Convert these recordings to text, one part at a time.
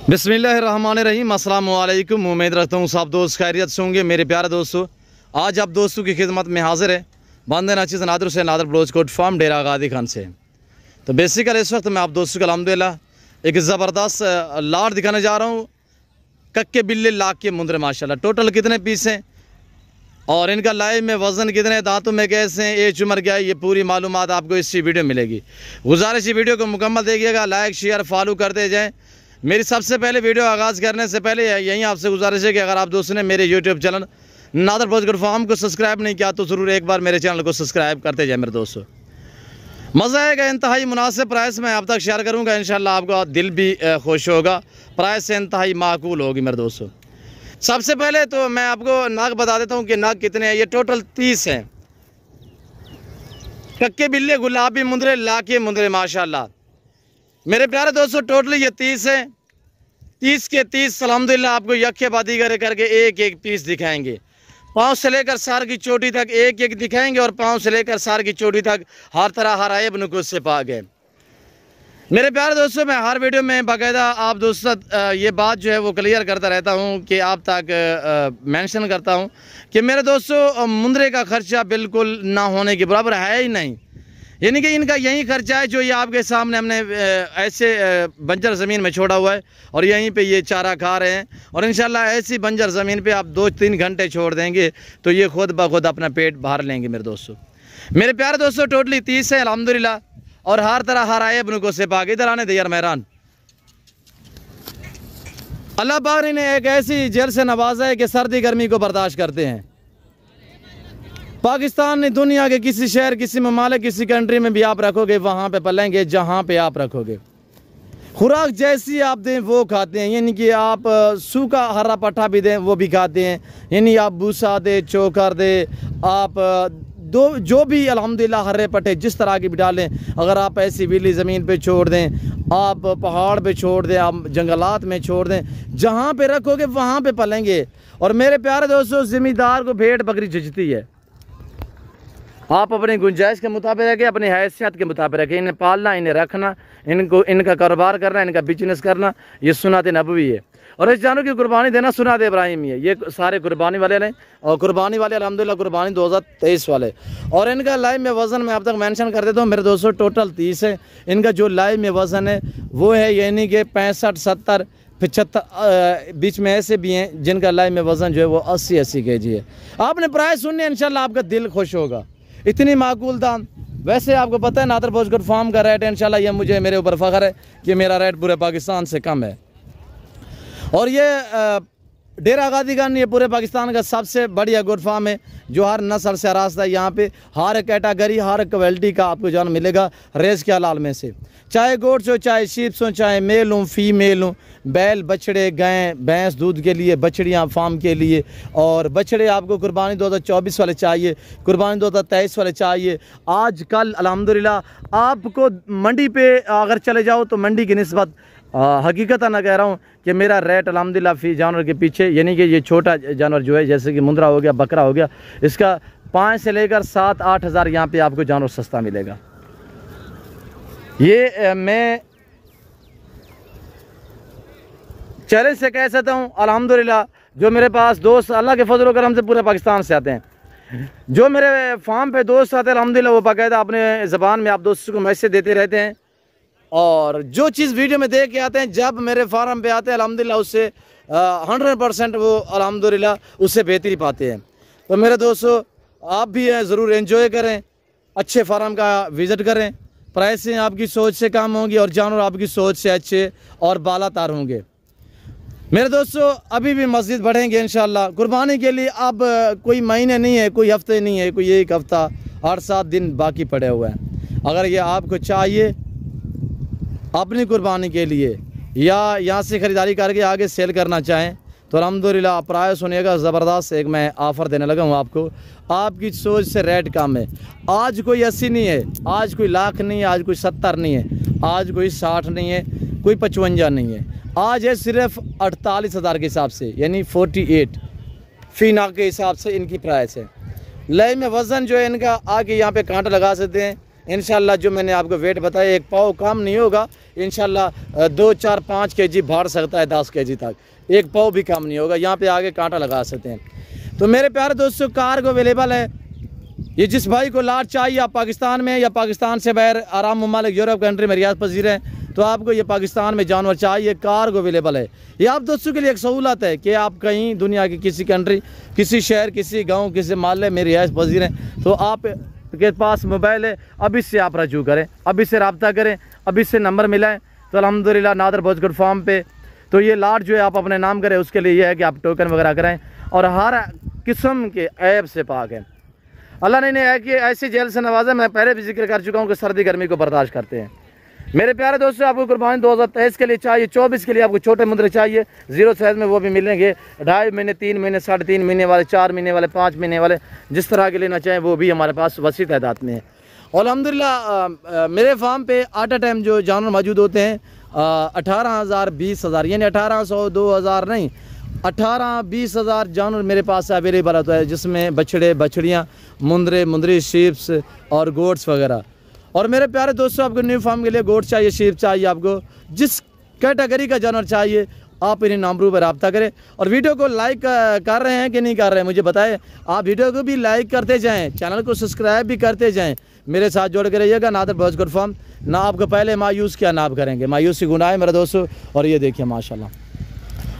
बिस्मिल्लाहिर्रहमानिर्रहीम। अस्सलाम वालेकुम। उम्मीद रखता हूँ सब दोस्त खैरियत से होंगे। मेरे प्यारे दोस्तों, आज आप दोस्तों की खिदमत में हाजिर है बंदे नाचिज़ नादर से नादर ब्लोच कोट फार्म डेरा गादी खान से। तो बेसिकली इस वक्त मैं आप दोस्तों को अल्हम्दुलिल्लाह एक ज़बरदस्त लाट दिखाने जा रहा हूँ। कक्के बिल्ले लाख के मुंदरे माशाल्लाह। टोटल कितने पीस हैं और इनका लाइव में वज़न कितने, दांतों में कैसे हैं, एज उम्र क्या है, ये पूरी मालूमात आपको इसी वीडियो में मिलेगी। गुजारिश ये वीडियो को मुकम्मल देखिएगा, लाइक शेयर फॉलो करते जाएँ। मेरी सबसे पहले वीडियो आगाज़ करने से पहले यहीं आपसे गुजारिश है कि अगर आप दोस्तों ने मेरे YouTube channel Nadar Baloch Kot farm को सब्सक्राइब नहीं किया तो ज़रूर एक बार मेरे चैनल को सब्सक्राइब करते जाए मेरे दोस्तों। मज़ा आएगा, इंतहाई मुनासिब प्राइस में आप तक शेयर करूँगा। इंशाल्लाह आपका दिल भी खुश होगा, प्राइस से इंतहाई माकूल होगी मेरे दोस्तों। सबसे पहले तो मैं आपको नाक बता देता हूँ कि नाक कितने हैं। ये टोटल 30 हैं। कक्के बिल्ले गुलाबी मुंदरे लाके मुंदरे माशाल्लाह। मेरे प्यारे दोस्तों, टोटली ये 30 है। 30 के 30 अल्हम्दुलिल्लाह आपको यक्के बादी करके एक एक पीस दिखाएंगे। पाँव से लेकर सार की चोटी तक एक एक दिखाएंगे और पाँव से लेकर सार की चोटी तक हर तरह हर आयब नुकुस से पाक है। मेरे प्यारे दोस्तों, मैं हर वीडियो में बाकायदा आप दोस्तों ये बात जो है वो क्लियर करता रहता हूँ कि आप तक मेंशन करता हूँ कि मेरे दोस्तों मुंदरे का खर्चा बिल्कुल ना होने के बराबर है ही नहीं। यानी कि इनका यही खर्चा है जो ये आपके सामने हमने ऐसे बंजर ज़मीन में छोड़ा हुआ है और यहीं पे ये चारा खा रहे हैं। और इंशाल्लाह ऐसी बंजर ज़मीन पे आप 2-3 घंटे छोड़ देंगे तो ये खुद ब खुद अपना पेट भर लेंगे मेरे दोस्तों। मेरे प्यारे दोस्तों, टोटली 30 है अल्हम्दुलिल्लाह और हर तरह हर आए अपनों से पाक। इधर आने दे यार मेहरान। अल्लाह पाक ने एक ऐसी जेल से नवाजा है कि सर्दी गर्मी को बर्दाश्त करते हैं। पाकिस्तान ने दुनिया के किसी शहर, किसी ममालिक, किसी कंट्री में भी आप रखोगे वहाँ पे पलेंगे जहाँ पे आप रखोगे। खुराक जैसी आप दें वो खाते हैं, यानी कि आप सूखा हरा पट्टा भी दें वो भी खाते हैं। यानी आप भूसा दे, चोकर दे, आप जो भी अल्हम्दुलिल्लाह हरे पट्टे जिस तरह की भी डालें। अगर आप ऐसी विली ज़मीन पे छोड़ दें, आप पहाड़ पे छोड़ दें, आप जंगलात में छोड़ दें, जहाँ पे रखोगे वहाँ पे पलेंगे। और मेरे प्यारे दोस्तों, ज़िम्मेदार को भेड़ बकरी जचती है। आप अपनी गुंजाइश के मुताबिक रखें, अपनी हैसियत के मुताबिक रखें। इन्हें पालना, इन्हें रखना, इनका कारोबार करना, इनका बिजनेस करना, ये सुन्नत नबवी है। और इस जानवर की कुर्बानी देना सुन्नत इब्राहिमी है। ये सारे कुर्बानी वाले ने और कुर्बानी वाले अल्हम्दुलिल्लाह कुर्बानी 2023 वाले। और इनका लाइव में वज़न मैं अब तक मेंशन कर देता हूँ मेरे दोस्तों, टोटल 30 है। इनका जो लाइव में वज़न है वो है यानी कि 65, 70, 75, बीच में ऐसे भी हैं जिनका लाइव में वज़न जो है वो 80 kg है। आपने प्राइस सुनने, इंशाल्लाह आपका दिल खुश होगा। इतनी माकूल दाम। वैसे आपको पता है नादर ब्लोच कोट फार्म का रेट है, इंशाल्लाह ये मुझे मेरे ऊपर फ़ख्र है कि मेरा रेट पूरे पाकिस्तान से कम है। और ये डेरा गादी खान ये पूरे पाकिस्तान का सबसे बढ़िया गोट फार्म है जो हर नस्ल से रास्ता है। यहाँ पे हर कैटेगरी, हर क्वालिटी का आपको जान मिलेगा रेस के हलाल में से। चाहे गोट्स हो, चाहे शीप्स हो, चाहे मेल हो, फीमेल हो, बैल, बछड़े, गाय, भैंस दूध के लिए, बछड़ियाँ फार्म के लिए। और बछड़े आपको कुर्बानी 2024 वाले चाहिए, कुर्बानी 2023 वाले चाहिए। आज कल अल्हम्दुलिल्लाह आपको मंडी पे अगर चले जाओ तो मंडी की निस्बत हकीकत ना कह रहा हूँ कि मेरा रेट अल्हम्दुलिल्लाह फ़ी जानवर के पीछे, यानी कि ये छोटा जानवर जो है जैसे कि मुंदरा हो गया, बकरा हो गया, इसका 5 से लेकर 7-8 हज़ार यहाँ पे आपको जानवर सस्ता मिलेगा। ये मैं चैलेंज से कह सकता हूँ अल्हम्दुलिल्लाह। जो मेरे पास दोस्त अल्लाह के फजल करम से पूरे पाकिस्तान से आते हैं, जो मेरे फार्म पे दोस्त आते हैं अल्हम्दुलिल्लाह वो बाकायदा अपने ज़बान में आप दोस्तों को मैसेज देते रहते हैं। और जो चीज़ वीडियो में देख के आते हैं, जब मेरे फार्म पे आते हैं अल्हम्दुलिल्लाह उससे 100% वो अल्हम्दुलिल्लाह उससे बेहतरी पाते हैं। तो मेरे दोस्तों, आप भी ज़रूर एंजॉय करें, अच्छे फार्म का विज़िट करें। प्राइसें आपकी सोच से कम होंगी और जानवर आपकी सोच से अच्छे और बालातार होंगे। मेरे दोस्तों, अभी भी मज़ीद बढ़ेंगे इंशाल्लाह। कुर्बानी के लिए अब कोई महीने नहीं है, कोई हफ्ते नहीं है, कोई 1 हफ्ता 8-7 दिन बाकी पड़े हुए हैं। अगर ये आपको चाहिए अपनी कुर्बानी के लिए या यहाँ से ख़रीदारी करके आगे सेल करना चाहें तो अल्हम्दुलिल्लाह प्राइस सुनिएगा ज़बरदस्त। एक मैं ऑफ़र देने लगा हूँ आपको, आपकी सोच से रेट कम है। आज कोई 80 नहीं है, आज कोई लाख नहीं है, आज कोई 70 नहीं है, आज कोई 60 नहीं है, कोई 55 नहीं है। आज है सिर्फ 48,000 के हिसाब से, यानी 48 फ़ी नाक के हिसाब से इनकी प्राइस है। लाइव में वज़न जो है इनका आके यहाँ पे कांटा लगा सकते हैं। इंशाल्लाह जो मैंने आपको वेट बताया, एक पाव कम नहीं होगा इंशाल्लाह। 2, 4, 5 kg बढ़ सकता है, 10 kg तक, एक पाव भी कम नहीं होगा। यहाँ पे आगे कांटा लगा सकते हैं। तो मेरे प्यारे दोस्तों, कार्गो अवेलेबल है। ये जिस भाई को लाट चाहिए, आप पाकिस्तान में या पाकिस्तान से बाहर आराम ममालिक यूरोप कंट्री में रियासत पजीर हैं, तो आपको ये पाकिस्तान में जानवर चाहिए, कार्गो अवेलेबल है। ये आप दोस्तों के लिए एक सहूलत है कि आप कहीं दुनिया की किसी कंट्री, किसी शहर, किसी गांव, किसी मोहल्ले में रिहाइश पजीर हैं, तो आप के पास मोबाइल है, अब इससे आप रजू करें, अब इससे रब्ता करें, अब इससे नंबर मिलाएं, तो अल्हम्दुलिल्लाह नादर भोजगढ़ फार्म पे तो ये लाट जो है आप अपने नाम करें। उसके लिए ये है कि आप टोकन वगैरह कराएं और हर किस्म के ऐब से पाक है। अल्लाह ने है कि ऐसी जेल से नवाजा। मैं पहले भी जिक्र कर चुका हूँ कि सर्दी गर्मी को बर्दाश्त करते हैं। मेरे प्यारे दोस्तों, आपको कुर्बानी 2023 के लिए चाहिए, 24 के लिए आपको छोटे मुद्रे चाहिए, 0 साइज़ में, वो भी मिलेंगे। 2.5 महीने, 3 महीने, 3.5 महीने वाले, 4 महीने वाले, 5 महीने वाले, जिस तरह के लेना चाहें वो भी हमारे पास वसी तादाद में है। और अल्हम्दुलिल्लाह मेरे फार्म पे एट अ टाइम जो जानवर मौजूद होते हैं 18,000, 20,000, यानी 1800, 2,000 नहीं, 18-20,000 जानवर मेरे पास अवेलेबल होता है, जिसमें बछड़े, बछड़ियाँ, मुंदरे, मुंदरी, शीप्स और गोट्स वगैरह। और मेरे प्यारे दोस्तों, आपको न्यू फार्म के लिए गोट चाहिए, शीप चाहिए, आपको जिस कैटेगरी का जानवर चाहिए आप इन्हें नंबरों पर रब्ता करें। और वीडियो को लाइक कर रहे हैं कि नहीं कर रहे हैं मुझे बताएं। आप वीडियो को भी लाइक करते जाएं, चैनल को सब्सक्राइब भी करते जाएं, मेरे साथ जोड़ के रहिएगा। नादर भोजगढ़ फार्म, ना आपको पहले मायूस किया ना आप करेंगे, मायूसी गुनाह है मेरे दोस्तों। और ये देखिए माशाल्लाह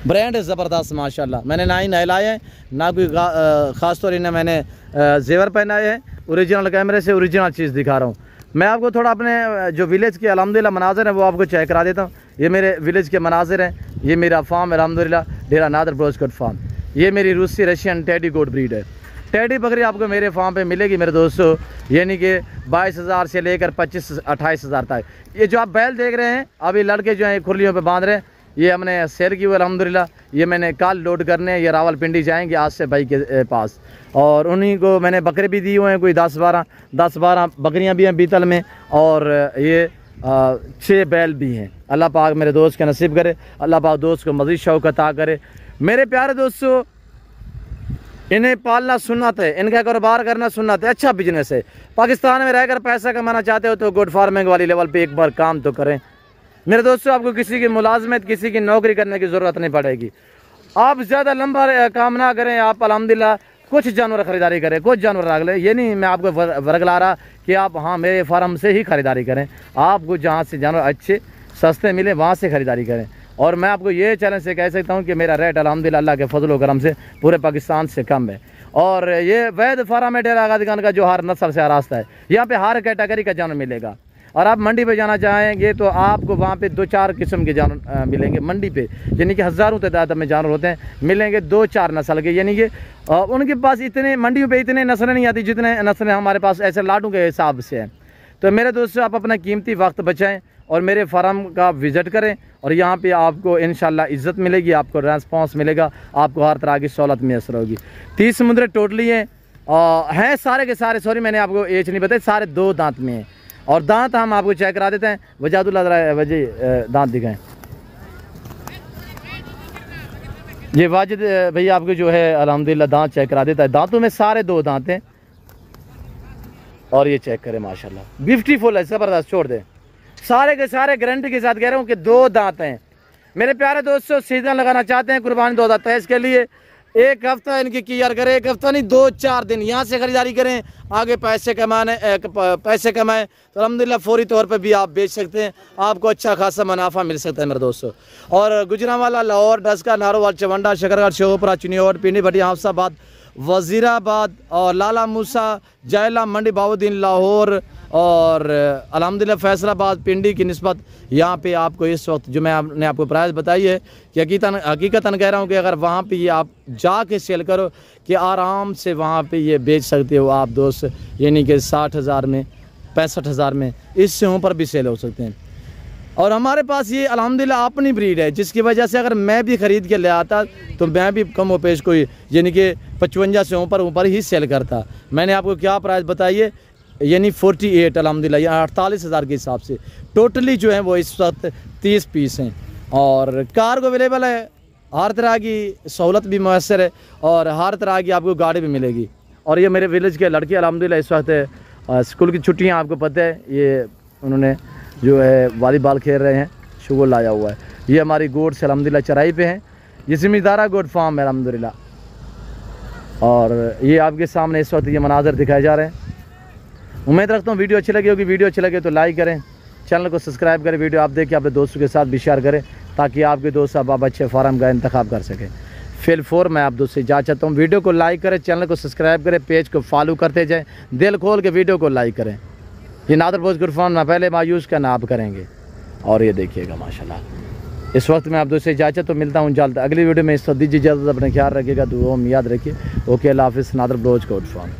ब्रांड है ज़बरदस्त माशाल्लाह। मैंने ना ही नहलाए हैं, ना कोई ख़ास तौर इन्हें मैंने जेवर पहनाए हैं। ओरिजिनल कैमरे से ओरिजिनल चीज़ दिखा रहा हूँ। मैं आपको थोड़ा अपने जो विलेज के अल्हम्दुलिल्लाह मनाज़र हैं वो आपको चेक करा देता हूँ। ये मेरे विलेज के मनाज़र हैं, ये मेरा फार्म अल्हम्दुलिल्लाह, डेरा नादर भोजगढ़ फार्म। ये मेरी रूसी रशियन टेडी गोट ब्रीड है। टेडी बकरी आपको मेरे फार्म पे मिलेगी मेरे दोस्तों, यानी कि 22,000 से लेकर 25-28,000 तक। ये जो आप बैल देख रहे हैं, अभी लड़के जो हैं खुरलियों पे बांध रहे हैं, ये हमने सेल की हुई अल्हम्दुलिल्लाह। ये मैंने कल लोड करने, ये रावलपिंडी जाएंगे आज से भाई के पास। और उन्हीं को मैंने बकरे भी दिए हुए हैं, कोई 10-12 बकरियां भी हैं बीतल में, और ये 6 बैल भी हैं। अल्लाह पाक मेरे दोस्त के नसीब करे, अल्लाह पाक दोस्त को मज़ीद शौक़ अता करे। मेरे प्यारे दोस्तों, इन्हें पालना सुन्नत है, इनका कारोबार करना सुन्नत है, अच्छा बिजनेस है। पाकिस्तान में रहकर पैसा कमाना चाहते हो तो गुड फार्मिंग वाली लेवल पे एक बार काम तो करें मेरे दोस्तों। आपको किसी की मुलाजमत, किसी की नौकरी करने की ज़रूरत नहीं पड़ेगी। आप ज़्यादा लंबा काम ना करें, आप अल्हम्दुलिल्लाह कुछ जानवर ख़रीदारी करें, कुछ जानवर रख लें। ये नहीं मैं आपको वर्गला रहा कि आप हाँ मेरे फार्म से ही ख़रीदारी करें। आपको जहाँ से जानवर अच्छे सस्ते मिले वहाँ से ख़रीदारी करें। और मैं आपको ये चैलेंज से कह सकता हूँ कि मेरा रेट अल्हम्दुलिल्लाह अल्लाह के फजल व करम से पूरे पाकिस्तान से कम है। और ये वैद फार्म है डेरा आगा खान का, जो हर नस्ल से आरास्ता है। यहाँ पे हर कैटेगरी का जानवर मिलेगा। और आप मंडी पे जाना चाहेंगे तो आपको वहाँ पे 2-4 किस्म के जानवर मिलेंगे मंडी पे, यानी कि हज़ारों तादाद में जानवर होते हैं, मिलेंगे 2-4 नस्ल के। यानी कि उनके पास इतने मंडियों पे इतने नस्लें नहीं आती जितने नस्लें हमारे पास ऐसे लाडों के हिसाब से हैं। तो मेरे दोस्तों, आप अपना कीमती वक्त बचाएं और मेरे फार्म का विज़िट करें। और यहाँ पे आपको इंशाल्लाह इज़्ज़त मिलेगी, आपको रेस्पॉन्स मिलेगा, आपको हर तरह की सहूलत मैसर होगी। 30 मुद्रे टोटली हैं सारे के सारे। सॉरी मैंने आपको एज नहीं बताई, सारे 2 दांत में हैं। और दांत हम आपको चेक करा देते हैं। वजादुल्लाह वजह दांत दिखाएं। ये वाजिद भैया आपको जो है अल्हम्दुलिल्लाह दांत चेक करा देता है। दांतों में सारे 2 दांत हैं। और ये चेक करें माशाल्लाह ब्यूटीफुल है, ज़बरदस्त। छोड़ दें, सारे के सारे गारंटी के साथ कह रहा हूँ कि 2 दांत हैं। मेरे प्यारे दोस्तों, सीजन लगाना चाहते हैं कुर्बानी 2023 के लिए, 1 हफ्ता इनकी केयर करें, 1 हफ्ता नहीं 2-4 दिन यहाँ से ख़रीदारी करें। आगे पैसे कमाएं तो अल्हम्दुलिल्लाह फौरी तौर पे भी आप बेच सकते हैं, आपको अच्छा खासा मुनाफा मिल सकता है मेरे दोस्तों। और गुजरांवाला, लाहौर, डस्का, नारोवाल, चवंडा, शकरगढ़, शोपुरा, चिनियोट, पिंडी, भटिया, हफ्साबाद, वज़ीराबाद और लाला मूसा, जैला, मंडी, बाउद्दीन, लाहौर और अल्हम्दुलिल्लाह फैसलाबाद, पिंडी की निस्बत यहाँ पे आपको इस वक्त जो मैंने आपको प्राइस बताई है कि हकीकतन कह रहा हूँ कि अगर वहाँ पे ये आप जाके सेल करो कि आराम से वहाँ पे ये बेच सकते हो आप दोस्त, यानी कि 60,000 में, 65,000 में, इससे ऊपर भी सेल हो सकते हैं। और हमारे पास ये अल्हम्दुलिल्लाह अपनी ब्रीड है, जिसकी वजह से अगर मैं भी ख़रीद के ले आता तो मैं भी कम पेश कोई यानी कि 55 से ऊपर ही सेल करता। मैंने आपको क्या प्राइस बताई है, यानी 48 अल्हम्दुलिल्लाह, या 48,000 के हिसाब से टोटली जो है वो इस वक्त 30 पीस हैं। और कार्गो अवेलेबल है, हर तरह की सहूलत भी मैसर है और हर तरह की आपको गाड़ी भी मिलेगी। और ये मेरे विलेज के लड़के अल्हम्दुलिल्लाह इस वक्त स्कूल की छुट्टियाँ आपको पता है, ये उन्होंने जो है वॉलीबॉल खेल रहे हैं, शुगर लाया हुआ है। ये हमारी गोड्स अल्हम्दुलिल्लाह चराई पे हैं, ये ज़िम्मेदारा गोड फार्म है अल्हम्दुलिल्लाह। और ये आपके सामने इस वक्त ये मनाजर दिखाए जा रहे हैं। उम्मीद रखता हूँ वीडियो अच्छी लगी होगी। वीडियो अच्छी लगे तो लाइक करें, चैनल को सब्सक्राइब करें, वीडियो आप देख के अपने दोस्तों के साथ भी शेयर करें ताकि आपके दोस्त अब अच्छे फार्म का इंतखाब कर सकें। फिल फोर मैं आप दोस्त से जा चाहता हूँ, वीडियो को लाइक करें, चैनल को सब्सक्राइब करें, पेज को फॉलो करते जाएँ, दिल खोल के वीडियो को लाइक करें। ये नादर बोझ गुरफान ना पहले मायूस का नाप करेंगे। और ये देखिएगा माशाल्लाह। इस वक्त मैं आप दोस्त से इजाज़त तो मिलता हूँ जल्द अगली वीडियो में। इस वक्त दीजिए इजाज़त, अपने ख्याल रखिएगा, दुआ में याद रखिए। ओके, अल्लाह हाफ़िज़। नादर बोझ गुरफान।